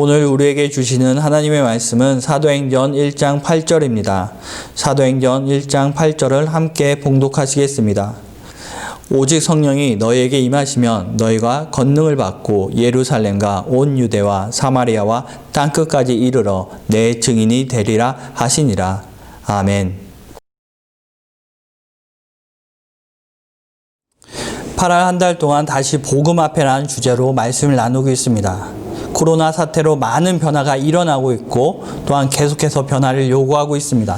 오늘 우리에게 주시는 하나님의 말씀은 사도행전 1장 8절입니다. 사도행전 1장 8절을 함께 봉독하시겠습니다. 오직 성령이 너희에게 임하시면 너희가 권능을 받고 예루살렘과 온 유대와 사마리아와 땅끝까지 이르러 내 증인이 되리라 하시니라. 아멘. 8월 한 달 동안 다시 복음 앞에라는 주제로 말씀을 나누고 있습니다. 코로나 사태로 많은 변화가 일어나고 있고 또한 계속해서 변화를 요구하고 있습니다.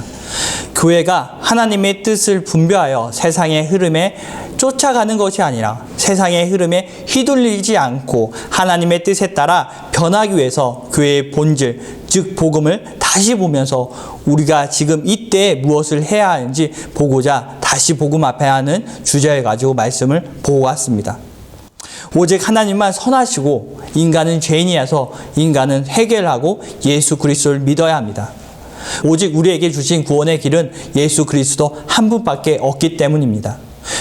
교회가 하나님의 뜻을 분별하여 세상의 흐름에 쫓아가는 것이 아니라 세상의 흐름에 휘둘리지 않고 하나님의 뜻에 따라 변하기 위해서 교회의 본질, 즉 복음을 다시 보면서 우리가 지금 이때 무엇을 해야 하는지 보고자 다시 복음 앞에 하는 주제를 가지고 말씀을 보고 왔습니다. 오직 하나님만 선하시고 인간은 죄인이어서 인간은 회개하고 예수 그리스도를 믿어야 합니다. 오직 우리에게 주신 구원의 길은 예수 그리스도 한 분밖에 없기 때문입니다.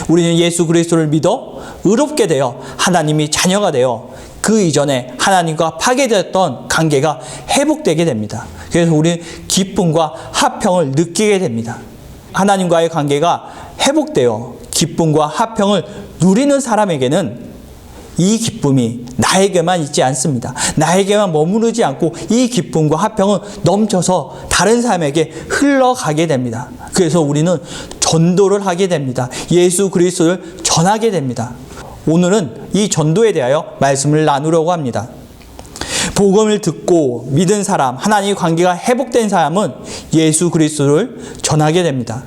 우리는 예수 그리스도를 믿어 의롭게 되어 하나님이 자녀가 되어 그 이전에 하나님과 파괴되었던 관계가 회복되게 됩니다. 그래서 우리는 기쁨과 화평을 느끼게 됩니다. 하나님과의 관계가 회복되어 기쁨과 화평을 누리는 사람에게는 이 기쁨이 나에게만 있지 않습니다. 나에게만 머무르지 않고 이 기쁨과 화평은 넘쳐서 다른 사람에게 흘러가게 됩니다. 그래서 우리는 전도를 하게 됩니다. 예수 그리스도를 전하게 됩니다. 오늘은 이 전도에 대하여 말씀을 나누려고 합니다. 복음을 듣고 믿은 사람, 하나님의 관계가 회복된 사람은 예수 그리스도를 전하게 됩니다.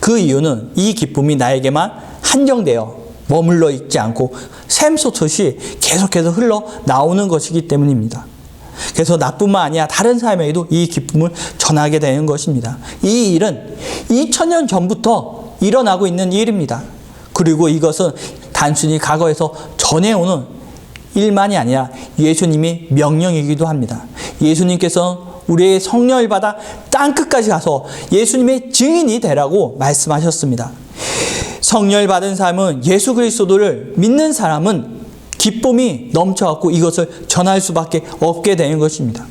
그 이유는 이 기쁨이 나에게만 한정되어 머물러 있지 않고 샘솟듯이 계속해서 흘러나오는 것이기 때문입니다. 그래서 나뿐만 아니라 다른 사람에게도 이 기쁨을 전하게 되는 것입니다. 이 일은 2000년 전부터 일어나고 있는 일입니다. 그리고 이것은 단순히 과거에서 전해오는 일만이 아니라 예수님의 명령이기도 합니다. 예수님께서는 우리의 성령을 받아 땅끝까지 가서 예수님의 증인이 되라고 말씀하셨습니다. 성령을 받은 사람은 예수 그리스도를 믿는 사람은 기쁨이 넘쳐갖고 이것을 전할 수밖에 없게 되는 것입니다.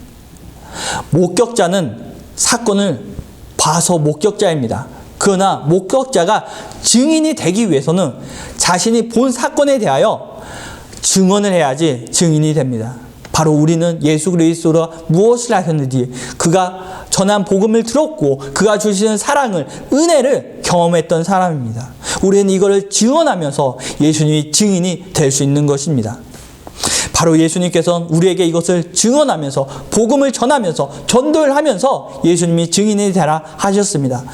목격자는 사건을 봐서 목격자입니다. 그러나 목격자가 증인이 되기 위해서는 자신이 본 사건에 대하여 증언을 해야지 증인이 됩니다. 바로 우리는 예수 그리스도가 무엇을 하셨는지, 그가 전한 복음을 들었고 그가 주시는 사랑을, 은혜를 경험했던 사람입니다. 우리는 이거를 증언하면서 예수님이 증인이 될 수 있는 것입니다. 바로 예수님께서는 우리에게 이것을 증언하면서 복음을 전하면서 전도를 하면서 예수님이 증인이 되라 하셨습니다.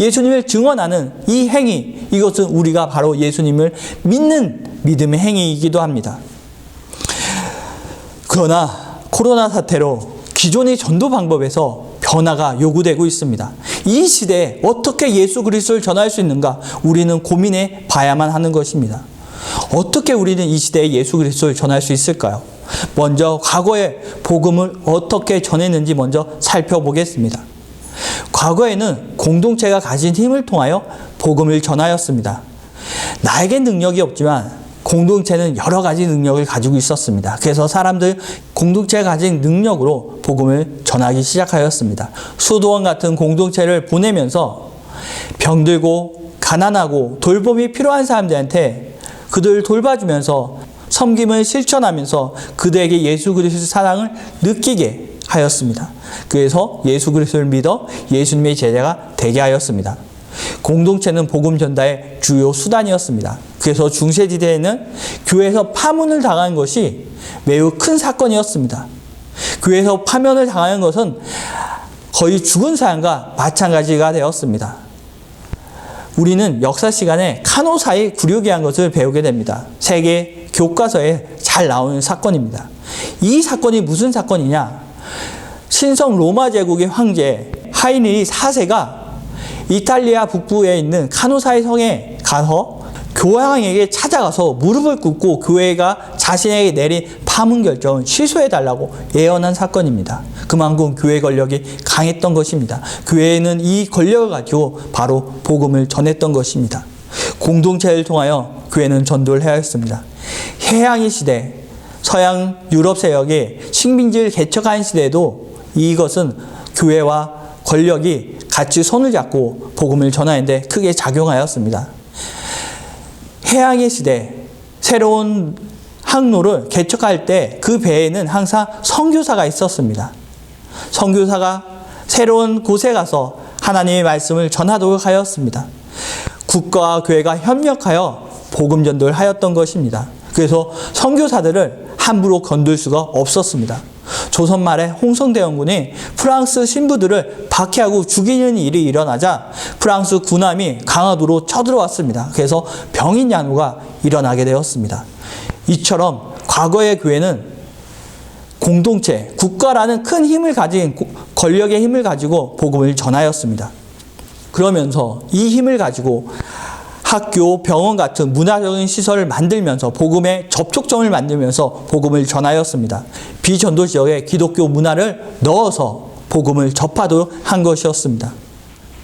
예수님을 증언하는 이 행위, 이것은 우리가 바로 예수님을 믿는 믿음의 행위이기도 합니다. 그러나 코로나 사태로 기존의 전도 방법에서 변화가 요구되고 있습니다. 이 시대에 어떻게 예수 그리스도를 전할 수 있는가 우리는 고민해 봐야만 하는 것입니다. 어떻게 우리는 이 시대에 예수 그리스도를 전할 수 있을까요? 먼저 과거의 복음을 어떻게 전했는지 먼저 살펴보겠습니다. 과거에는 공동체가 가진 힘을 통하여 복음을 전하였습니다. 나에겐 능력이 없지만 공동체는 여러 가지 능력을 가지고 있었습니다. 그래서 사람들 공동체가 가진 능력으로 복음을 전하기 시작하였습니다. 수도원 같은 공동체를 보내면서 병들고 가난하고 돌봄이 필요한 사람들한테 그들을 돌봐주면서 섬김을 실천하면서 그들에게 예수 그리스도의 사랑을 느끼게 하였습니다. 그래서 예수 그리스도를 믿어 예수님의 제자가 되게 하였습니다. 공동체는 복음 전달의 주요 수단이었습니다. 그래서 중세시대에는 교회에서 파문을 당하는 것이 매우 큰 사건이었습니다. 교회에서 파면을 당하는 것은 거의 죽은 사람과 마찬가지가 되었습니다. 우리는 역사 시간에 카노사의 굴욕이라는 것을 배우게 됩니다. 세계 교과서에 잘 나오는 사건입니다. 이 사건이 무슨 사건이냐? 신성 로마 제국의 황제 하이리히 4세가 이탈리아 북부에 있는 카노사의 성에 가서 교황에게 찾아가서 무릎을 꿇고 교회가 자신에게 내린 파문 결정을 취소해달라고 예언한 사건입니다. 그만큼 교회 권력이 강했던 것입니다. 교회는 이 권력을 가지고 바로 복음을 전했던 것입니다. 공동체를 통하여 교회는 전도를 해야 했습니다. 해양의 시대, 서양 유럽 세력이 식민지를 개척한 시대에도 이것은 교회와 권력이 같이 손을 잡고 복음을 전하는데 크게 작용하였습니다. 해양의 시대, 새로운 항로를 개척할 때 그 배에는 항상 선교사가 있었습니다. 선교사가 새로운 곳에 가서 하나님의 말씀을 전하도록 하였습니다. 국가와 교회가 협력하여 복음 전도를 하였던 것입니다. 그래서 선교사들을 함부로 건들 수가 없었습니다. 조선 말에 홍성대원군이 프랑스 신부들을 박해하고 죽이는 일이 일어나자 프랑스 군함이 강화도로 쳐들어왔습니다. 그래서 병인 난우가 일어나게 되었습니다. 이처럼 과거의 교회는 공동체, 국가라는 큰 힘을 가진 권력의 힘을 가지고 복음을 전하였습니다. 그러면서 이 힘을 가지고 학교, 병원 같은 문화적인 시설을 만들면서 복음의 접촉점을 만들면서 복음을 전하였습니다. 비전도 지역에 기독교 문화를 넣어서 복음을 접하도록 한 것이었습니다.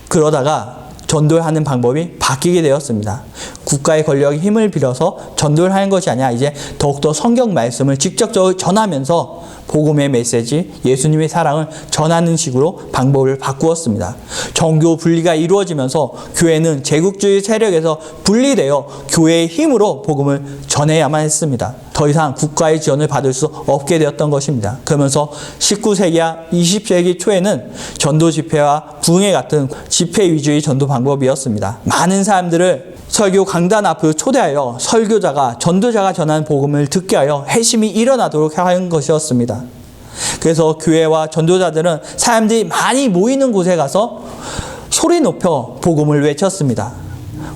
그러다가 전도하는 방법이 바뀌게 되었습니다. 국가의 권력의 힘을 빌어서 전도를 하는 것이 아니라 이제 더욱더 성경 말씀을 직접적으로 전하면서 복음의 메시지, 예수님의 사랑을 전하는 식으로 방법을 바꾸었습니다. 정교 분리가 이루어지면서 교회는 제국주의 세력에서 분리되어 교회의 힘으로 복음을 전해야만 했습니다. 더 이상 국가의 지원을 받을 수 없게 되었던 것입니다. 그러면서 19세기와 20세기 초에는 전도 집회와 부흥회 같은 집회 위주의 전도 방법이었습니다. 많은 사람들을 설교 강단 앞으로 초대하여 설교자가, 전도자가 전하는 복음을 듣게 하여 회심이 일어나도록 하는 것이었습니다. 그래서 교회와 전도자들은 사람들이 많이 모이는 곳에 가서 소리 높여 복음을 외쳤습니다.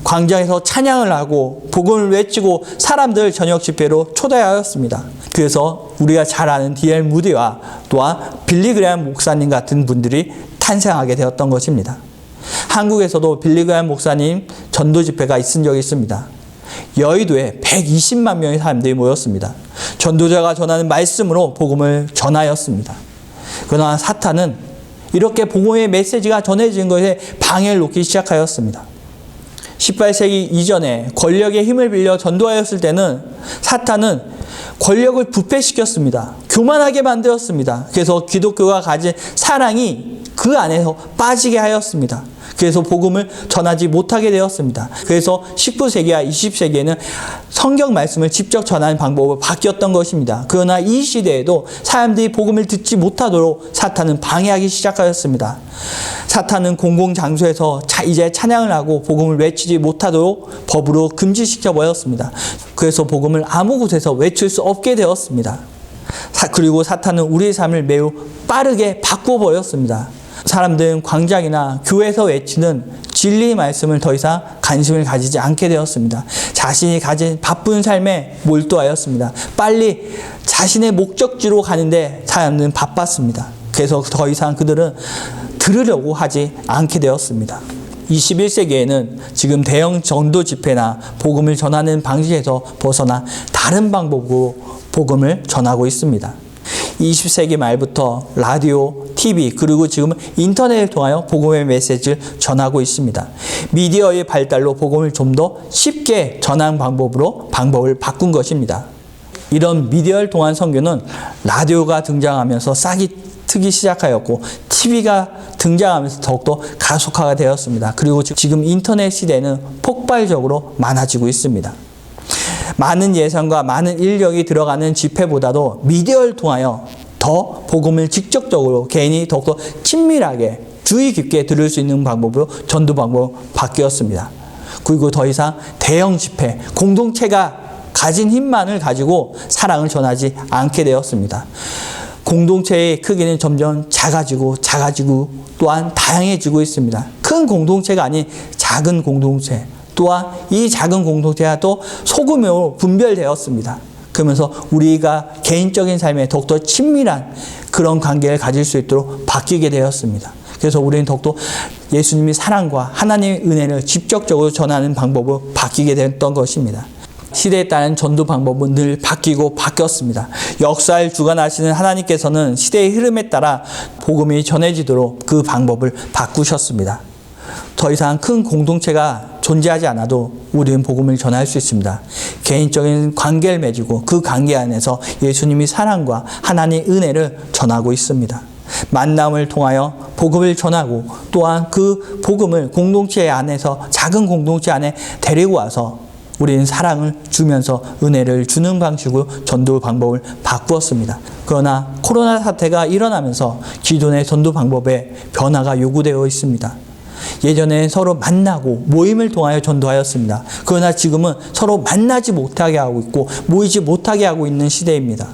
광장에서 찬양을 하고 복음을 외치고 사람들을 저녁 집회로 초대하였습니다. 그래서 우리가 잘 아는 D.L. 무디와 또한 빌리 그레이엄 목사님 같은 분들이 탄생하게 되었던 것입니다. 한국에서도 빌리 그레이엄 목사님 전도 집회가 있은 적이 있습니다. 여의도에 120만 명의 사람들이 모였습니다. 전도자가 전하는 말씀으로 복음을 전하였습니다. 그러나 사탄은 이렇게 복음의 메시지가 전해진 것에 방해를 놓기 시작하였습니다. 18세기 이전에 권력의 힘을 빌려 전도하였을 때는 사탄은 권력을 부패시켰습니다. 교만하게 만들었습니다. 그래서 기독교가 가진 사랑이 그 안에서 빠지게 하였습니다. 그래서 복음을 전하지 못하게 되었습니다. 그래서 19세기와 20세기에는 성경 말씀을 직접 전하는 방법으로 바뀌었던 것입니다. 그러나 이 시대에도 사람들이 복음을 듣지 못하도록 사탄은 방해하기 시작하였습니다. 사탄은 공공장소에서 이제 찬양을 하고 복음을 외치지 못하도록 법으로 금지시켜 버렸습니다. 그래서 복음을 아무 곳에서 외칠 수 없게 되었습니다. 그리고 사탄은 우리의 삶을 매우 빠르게 바꿔버렸습니다. 사람들은 광장이나 교회에서 외치는 진리의 말씀을 더 이상 관심을 가지지 않게 되었습니다. 자신이 가진 바쁜 삶에 몰두하였습니다. 빨리 자신의 목적지로 가는데 사람들은 바빴습니다. 그래서 더 이상 그들은 들으려고 하지 않게 되었습니다. 21세기에는 지금 대형 전도 집회나 복음을 전하는 방식에서 벗어나 다른 방법으로 복음을 전하고 있습니다. 20세기 말부터 라디오, TV, 그리고 지금은 인터넷을 통하여 복음의 메시지를 전하고 있습니다. 미디어의 발달로 복음을 좀 더 쉽게 전하는 방법을 바꾼 것입니다. 이런 미디어를 통한 선교는 라디오가 등장하면서 싹이 트기 시작하였고 TV가 등장하면서 더욱더 가속화가 되었습니다. 그리고 지금 인터넷 시대는 폭발적으로 많아지고 있습니다. 많은 예산과 많은 인력이 들어가는 집회보다도 미디어를 통하여 더 복음을 직접적으로 개인이 더욱더 친밀하게 주의 깊게 들을 수 있는 방법으로 전도 방법으로 바뀌었습니다. 그리고 더 이상 대형 집회, 공동체가 가진 힘만을 가지고 사랑을 전하지 않게 되었습니다. 공동체의 크기는 점점 작아지고 또한 다양해지고 있습니다. 큰 공동체가 아닌 작은 공동체, 또한 이 작은 공동체가 또 소규모로 분별되었습니다. 그러면서 우리가 개인적인 삶에 더욱더 친밀한 그런 관계를 가질 수 있도록 바뀌게 되었습니다. 그래서 우리는 더욱더 예수님의 사랑과 하나님의 은혜를 직접적으로 전하는 방법으로 바뀌게 됐던 것입니다. 시대에 따른 전도 방법은 늘 바뀌고 바뀌었습니다. 역사를 주관하시는 하나님께서는 시대의 흐름에 따라 복음이 전해지도록 그 방법을 바꾸셨습니다. 더 이상 큰 공동체가 존재하지 않아도 우리는 복음을 전할 수 있습니다. 개인적인 관계를 맺고 그 관계 안에서 예수님이 사랑과 하나님의 은혜를 전하고 있습니다. 만남을 통하여 복음을 전하고 또한 그 복음을 공동체 안에서 작은 공동체 안에 데리고 와서 우리는 사랑을 주면서 은혜를 주는 방식으로 전도 방법을 바꾸었습니다. 그러나 코로나 사태가 일어나면서 기존의 전도 방법에 변화가 요구되어 있습니다. 예전에 서로 만나고 모임을 통하여 전도하였습니다. 그러나 지금은 서로 만나지 못하게 하고 있고 모이지 못하게 하고 있는 시대입니다.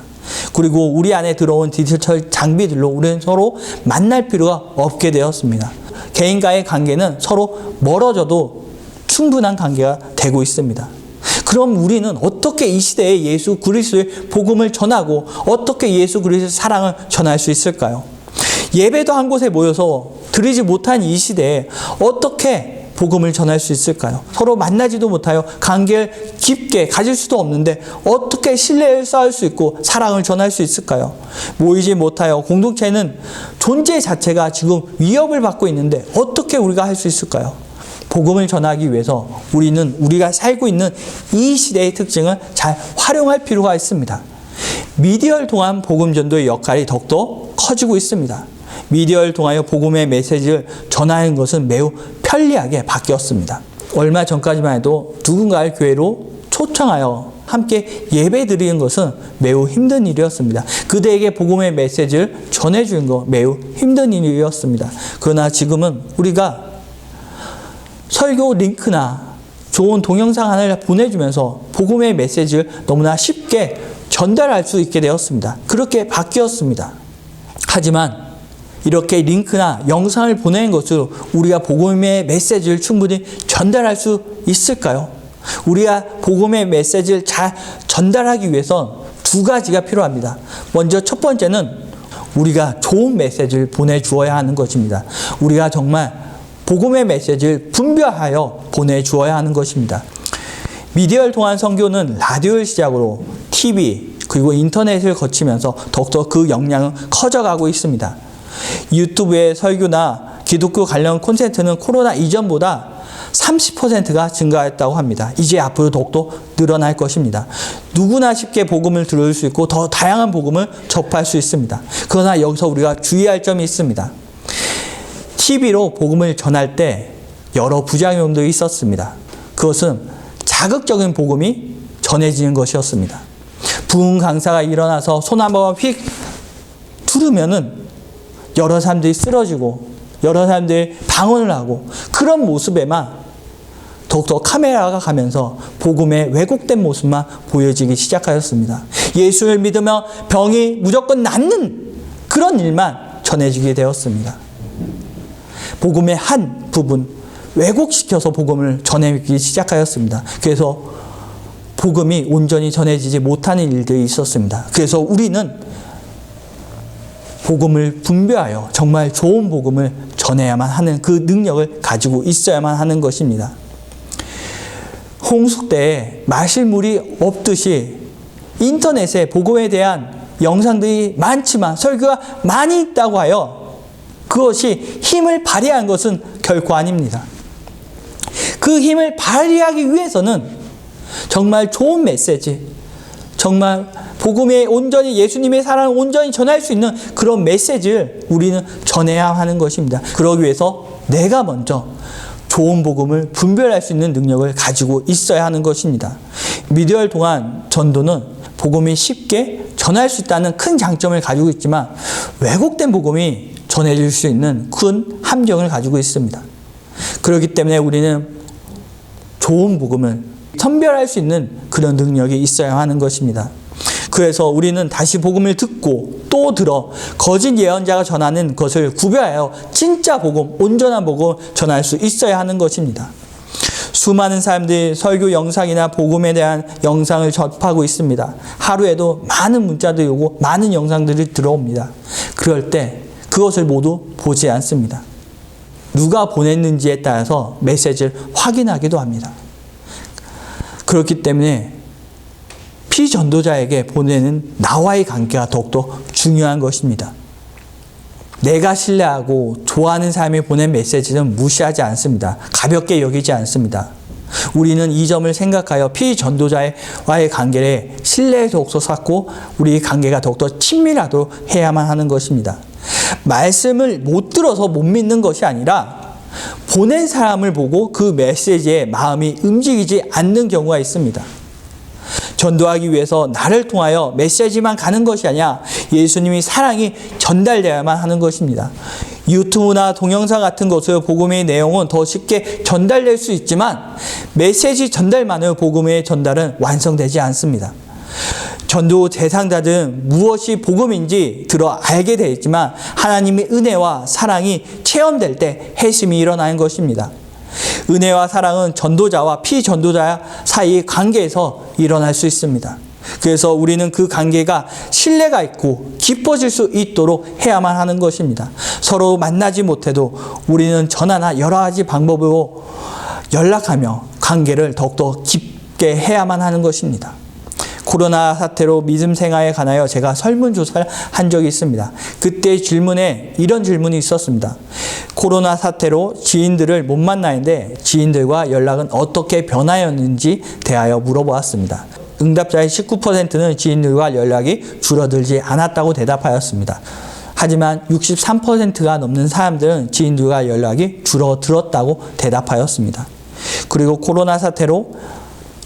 그리고 우리 안에 들어온 디지털 장비들로 우리는 서로 만날 필요가 없게 되었습니다. 개인과의 관계는 서로 멀어져도 충분한 관계가 되고 있습니다. 그럼 우리는 어떻게 이 시대에 예수 그리스도의 복음을 전하고 어떻게 예수 그리스도의 사랑을 전할 수 있을까요? 예배도 한 곳에 모여서 드리지 못한 이 시대에 어떻게 복음을 전할 수 있을까요? 서로 만나지도 못하여 관계를 깊게 가질 수도 없는데 어떻게 신뢰를 쌓을 수 있고 사랑을 전할 수 있을까요? 모이지 못하여 공동체는 존재 자체가 지금 위협을 받고 있는데 어떻게 우리가 할 수 있을까요? 복음을 전하기 위해서 우리는 우리가 살고 있는 이 시대의 특징을 잘 활용할 필요가 있습니다. 미디어를 통한 복음 전도의 역할이 더욱더 커지고 있습니다. 미디어를 통하여 복음의 메시지를 전하는 것은 매우 편리하게 바뀌었습니다. 얼마 전까지만 해도 누군가를 교회로 초청하여 함께 예배 드리는 것은 매우 힘든 일이었습니다. 그대에게 복음의 메시지를 전해주는 것 매우 힘든 일이었습니다. 그러나 지금은 우리가 설교 링크나 좋은 동영상 하나를 보내주면서 복음의 메시지를 너무나 쉽게 전달할 수 있게 되었습니다. 그렇게 바뀌었습니다. 하지만 이렇게 링크나 영상을 보내는 것으로 우리가 복음의 메시지를 충분히 전달할 수 있을까요? 우리가 복음의 메시지를 잘 전달하기 위해선 두 가지가 필요합니다. 먼저 첫 번째는 우리가 좋은 메시지를 보내주어야 하는 것입니다. 우리가 정말 복음의 메시지를 분별하여 보내주어야 하는 것입니다. 미디어를 통한 선교는 라디오를 시작으로 TV 그리고 인터넷을 거치면서 더욱더 그 역량은 커져가고 있습니다. 유튜브의 설교나 기독교 관련 콘텐츠는 코로나 이전보다 30%가 증가했다고 합니다. 이제 앞으로 더욱더 늘어날 것입니다. 누구나 쉽게 복음을 들을 수 있고 더 다양한 복음을 접할 수 있습니다. 그러나 여기서 우리가 주의할 점이 있습니다. TV로 복음을 전할 때 여러 부작용들이 있었습니다. 그것은 자극적인 복음이 전해지는 것이었습니다. 부흥 강사가 일어나서 손 한 번 휙 두르면은 여러 사람들이 쓰러지고 여러 사람들이 방언을 하고 그런 모습에만 더욱더 카메라가 가면서 복음의 왜곡된 모습만 보여지기 시작하였습니다. 예수를 믿으면 병이 무조건 낫는 그런 일만 전해지게 되었습니다. 복음의 한 부분 왜곡시켜서 복음을 전해지기 시작하였습니다. 그래서 복음이 온전히 전해지지 못하는 일들이 있었습니다. 그래서 우리는 복음을 분별하여 정말 좋은 복음을 전해야만 하는 그 능력을 가지고 있어야만 하는 것입니다. 홍수 때에 마실 물이 없듯이 인터넷에 복음에 대한 영상들이 많지만 설교가 많이 있다고 하여 그것이 힘을 발휘한 것은 결코 아닙니다. 그 힘을 발휘하기 위해서는 정말 좋은 메시지, 정말 복음에 온전히 예수님의 사랑을 온전히 전할 수 있는 그런 메시지를 우리는 전해야 하는 것입니다. 그러기 위해서 내가 먼저 좋은 복음을 분별할 수 있는 능력을 가지고 있어야 하는 것입니다. 미디어를 통한 전도는 복음이 쉽게 전할 수 있다는 큰 장점을 가지고 있지만 왜곡된 복음이 전해질 수 있는 큰 함정을 가지고 있습니다. 그렇기 때문에 우리는 좋은 복음을 선별할 수 있는 그런 능력이 있어야 하는 것입니다. 그래서 우리는 다시 복음을 듣고 또 들어 거짓 예언자가 전하는 것을 구별하여 진짜 복음, 온전한 복음을 전할 수 있어야 하는 것입니다. 수많은 사람들이 설교 영상이나 복음에 대한 영상을 접하고 있습니다. 하루에도 많은 문자들이 오고 많은 영상들이 들어옵니다. 그럴 때 그것을 모두 보지 않습니다. 누가 보냈는지에 따라서 메시지를 확인하기도 합니다. 그렇기 때문에 피전도자에게 보내는 나와의 관계가 더욱더 중요한 것입니다. 내가 신뢰하고 좋아하는 사람이 보낸 메시지는 무시하지 않습니다. 가볍게 여기지 않습니다. 우리는 이 점을 생각하여 피전도자와의 관계를 신뢰에 더욱더 쌓고 우리 관계가 더욱더 친밀하도록 해야만 하는 것입니다. 말씀을 못 들어서 못 믿는 것이 아니라 보낸 사람을 보고 그 메시지에 마음이 움직이지 않는 경우가 있습니다. 전도하기 위해서 나를 통하여 메시지만 가는 것이 아니라 예수님의 사랑이 전달되어야만 하는 것입니다. 유튜브나 동영상 같은 것으로 복음의 내용은 더 쉽게 전달될 수 있지만 메시지 전달만으로 복음의 전달은 완성되지 않습니다. 전도 대상자들은 무엇이 복음인지 들어 알게 되지만 하나님의 은혜와 사랑이 체험될 때 회심이 일어나는 것입니다. 은혜와 사랑은 전도자와 피전도자 사이의 관계에서 일어날 수 있습니다. 그래서 우리는 그 관계가 신뢰가 있고 깊어질 수 있도록 해야만 하는 것입니다. 서로 만나지 못해도 우리는 전화나 여러 가지 방법으로 연락하며 관계를 더욱더 깊게 해야만 하는 것입니다. 코로나 사태로 믿음 생활에 관하여 제가 설문조사를 한 적이 있습니다. 그때 질문에 이런 질문이 있었습니다. 코로나 사태로 지인들을 못 만나는데 지인들과 연락은 어떻게 변하였는지 대하여 물어보았습니다. 응답자의 19%는 지인들과 연락이 줄어들지 않았다고 대답하였습니다. 하지만 63%가 넘는 사람들은 지인들과 연락이 줄어들었다고 대답하였습니다. 그리고 코로나 사태로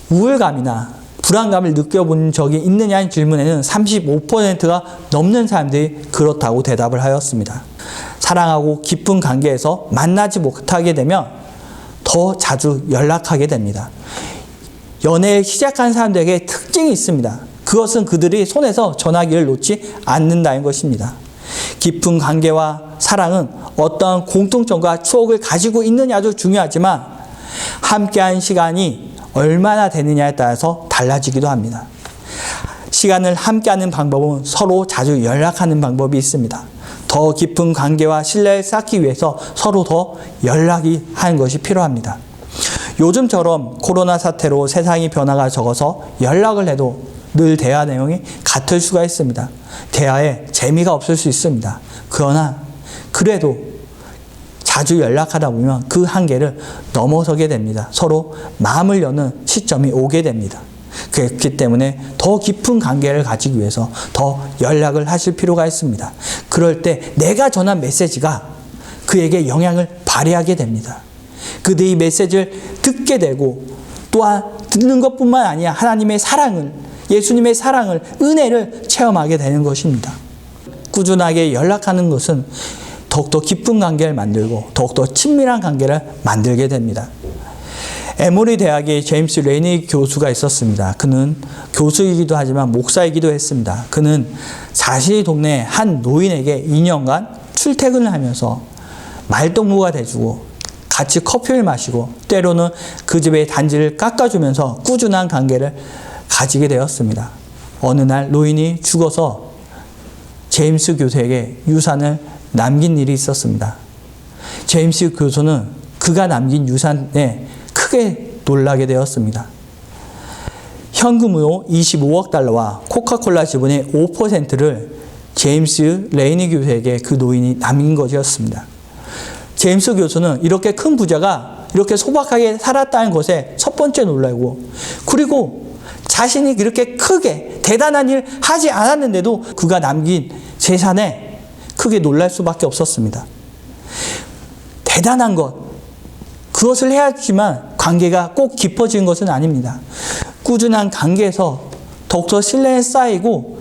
우울감이나 불안감을 느껴본 적이 있느냐는 질문에는 35%가 넘는 사람들이 그렇다고 대답을 하였습니다. 사랑하고 깊은 관계에서 만나지 못하게 되면 더 자주 연락하게 됩니다. 연애를 시작한 사람들에게 특징이 있습니다. 그것은 그들이 손에서 전화기를 놓지 않는다는 것입니다. 깊은 관계와 사랑은 어떠한 공통점과 추억을 가지고 있느냐도 중요하지만 함께한 시간이 얼마나 되느냐에 따라서 달라지기도 합니다. 시간을 함께하는 방법은 서로 자주 연락하는 방법이 있습니다. 더 깊은 관계와 신뢰를 쌓기 위해서 서로 더 연락이 하는 것이 필요합니다. 요즘처럼 코로나 사태로 세상이 변화가 적어서 연락을 해도 늘 대화 내용이 같을 수가 있습니다. 대화에 재미가 없을 수 있습니다. 그러나 그래도 자주 연락하다 보면 그 한계를 넘어서게 됩니다. 서로 마음을 여는 시점이 오게 됩니다. 그렇기 때문에 더 깊은 관계를 가지기 위해서 더 연락을 하실 필요가 있습니다. 그럴 때 내가 전한 메시지가 그에게 영향을 발휘하게 됩니다. 그들이 메시지를 듣게 되고 또한 듣는 것뿐만 아니라 하나님의 사랑을, 예수님의 사랑을, 은혜를 체험하게 되는 것입니다. 꾸준하게 연락하는 것은 더욱더 깊은 관계를 만들고 더욱더 친밀한 관계를 만들게 됩니다. 에모리 대학의 제임스 레이니 교수가 있었습니다. 그는 교수이기도 하지만 목사이기도 했습니다. 그는 자신의 동네 한 노인에게 2년간 출퇴근을 하면서 말동무가 돼주고 같이 커피를 마시고 때로는 그 집의 단지를 깎아주면서 꾸준한 관계를 가지게 되었습니다. 어느 날 노인이 죽어서 제임스 교수에게 유산을 남긴 일이 있었습니다. 제임스 교수는 그가 남긴 유산에 크게 놀라게 되었습니다. 현금으로 25억 달러와 코카콜라 지분의 5%를 제임스 레이니 교수에게 그 노인이 남긴 것이었습니다. 제임스 교수는 이렇게 큰 부자가 이렇게 소박하게 살았다는 것에 첫 번째 놀라고, 그리고 자신이 그렇게 크게 대단한 일 하지 않았는데도 그가 남긴 재산에 크게 놀랄 수밖에 없었습니다. 대단한 것, 그것을 해야지만 관계가 꼭 깊어지는 것은 아닙니다. 꾸준한 관계에서 더욱더 신뢰는 쌓이고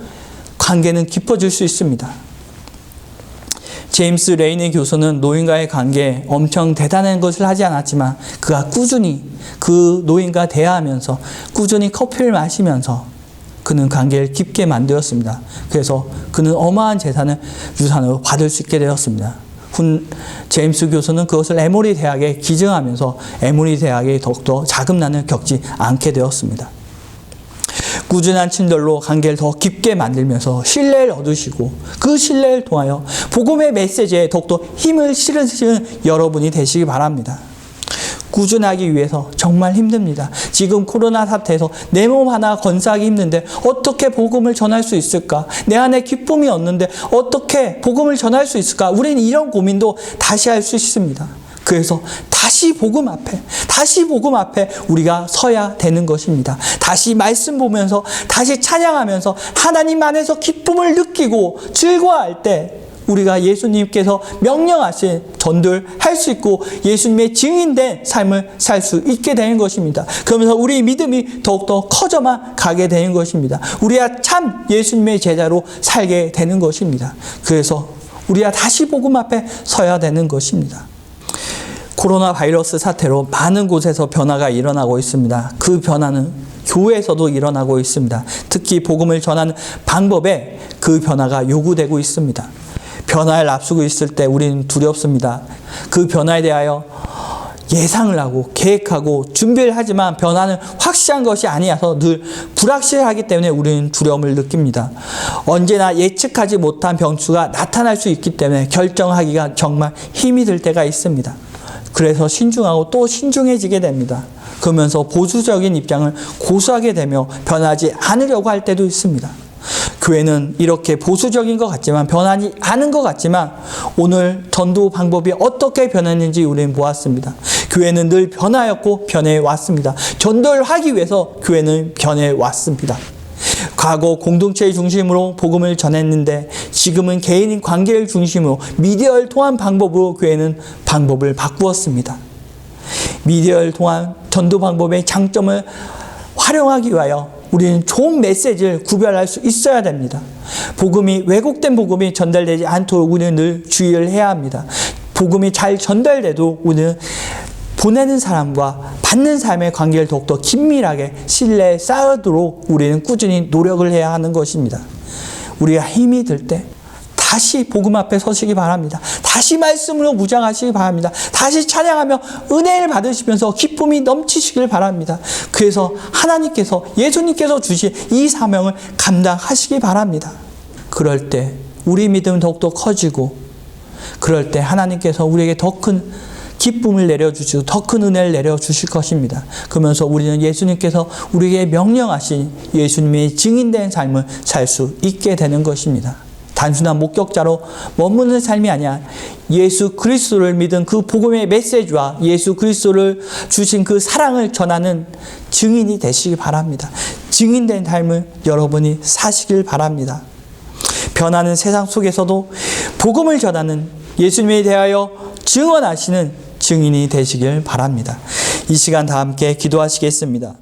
관계는 깊어질 수 있습니다. 제임스 레이니 교수는 노인과의 관계에 엄청 대단한 것을 하지 않았지만 그가 꾸준히 그 노인과 대화하면서 꾸준히 커피를 마시면서 그는 관계를 깊게 만들었습니다. 그래서 그는 어마어마한 재산을 유산으로 받을 수 있게 되었습니다. 제임스 교수는 그것을 에모리 대학에 기증하면서 에모리 대학이 더욱더 자금난을 겪지 않게 되었습니다. 꾸준한 친절로 관계를 더 깊게 만들면서 신뢰를 얻으시고 그 신뢰를 통하여 복음의 메시지에 더욱더 힘을 실으시는 여러분이 되시기 바랍니다. 꾸준하기 위해서 정말 힘듭니다. 지금 코로나 사태에서 내 몸 하나 건사하기 힘든데 어떻게 복음을 전할 수 있을까? 내 안에 기쁨이 없는데 어떻게 복음을 전할 수 있을까? 우리는 이런 고민도 다시 할 수 있습니다. 그래서 다시 복음 앞에 우리가 서야 되는 것입니다. 다시 말씀 보면서, 다시 찬양하면서 하나님 안에서 기쁨을 느끼고 즐거워할 때 우리가 예수님께서 명령하신 전도할 수 있고 예수님의 증인된 삶을 살 수 있게 되는 것입니다. 그러면서 우리의 믿음이 더욱더 커져만 가게 되는 것입니다. 우리가 참 예수님의 제자로 살게 되는 것입니다. 그래서 우리가 다시 복음 앞에 서야 되는 것입니다. 코로나 바이러스 사태로 많은 곳에서 변화가 일어나고 있습니다. 그 변화는 교회에서도 일어나고 있습니다. 특히 복음을 전하는 방법에 그 변화가 요구되고 있습니다. 변화를 앞두고 있을 때 우리는 두렵습니다. 그 변화에 대하여 예상을 하고 계획하고 준비를 하지만 변화는 확실한 것이 아니어서 늘 불확실하기 때문에 우리는 두려움을 느낍니다. 언제나 예측하지 못한 변수가 나타날 수 있기 때문에 결정하기가 정말 힘이 들 때가 있습니다. 그래서 신중하고 또 신중해지게 됩니다. 그러면서 보수적인 입장을 고수하게 되며 변하지 않으려고 할 때도 있습니다. 교회는 이렇게 보수적인 것 같지만, 변하지 않은 것 같지만 오늘 전도 방법이 어떻게 변했는지 우리는 보았습니다. 교회는 늘 변하였고 변해왔습니다. 전도를 하기 위해서 교회는 변해왔습니다. 과거 공동체의 중심으로 복음을 전했는데 지금은 개인 관계를 중심으로 미디어를 통한 방법으로 교회는 방법을 바꾸었습니다. 미디어를 통한 전도 방법의 장점을 활용하기 위하여 우리는 좋은 메시지를 구별할 수 있어야 됩니다. 복음이 왜곡된 복음이 전달되지 않도록 우리는 늘 주의를 해야 합니다. 복음이 잘 전달돼도 우리는 보내는 사람과 받는 사람의 관계를 더욱더 긴밀하게 신뢰에 쌓도록 우리는 꾸준히 노력을 해야 하는 것입니다. 우리가 힘이 들 때 다시 복음 앞에 서시기 바랍니다. 다시 말씀으로 무장하시기 바랍니다. 다시 찬양하며 은혜를 받으시면서 기쁨이 넘치시길 바랍니다. 그래서 하나님께서, 예수님께서 주신 이 사명을 감당하시기 바랍니다. 그럴 때 우리 믿음은 더욱더 커지고, 그럴 때 하나님께서 우리에게 더 큰 기쁨을 내려주시고 더 큰 은혜를 내려주실 것입니다. 그러면서 우리는 예수님께서 우리에게 명령하신 예수님의 증인된 삶을 살 수 있게 되는 것입니다. 단순한 목격자로 머무는 삶이 아니라 예수 그리스도를 믿은 그 복음의 메시지와 예수 그리스도를 주신 그 사랑을 전하는 증인이 되시기 바랍니다. 증인된 삶을 여러분이 사시길 바랍니다. 변하는 세상 속에서도 복음을 전하는, 예수님에 대하여 증언하시는 증인이 되시길 바랍니다. 이 시간 다 함께 기도하시겠습니다.